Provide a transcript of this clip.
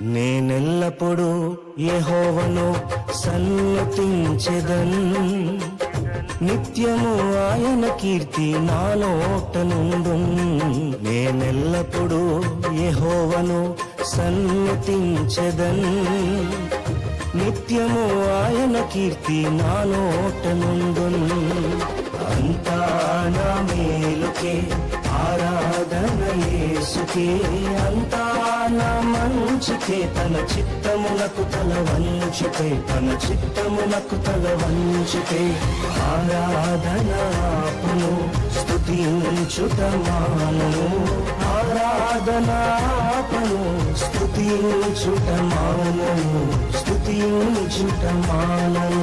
నేనెల్లప్పుడూ యెహోవాను సన్నుతించెదన్, నిత్యము ఆయన కీర్తి నా నోట నుండున్. నేనెల్లప్పుడూ యెహోవాను సన్నుతించెదన్, నిత్యము ఆయన కీర్తి నా నోట నుండున్. అంతా నా మేలుకే ఆరాధన యేసుకే, అంతా నా మంచికే, తన చిత్తమునకు తల వంచితే, తన చిత్తమునకు తల వంచితే. ఆరాధన ఆపును, స్తుతించుట మానును, ఆరాధన ఆపును, స్తుతించుట మానును, స్తుతించుట మానును.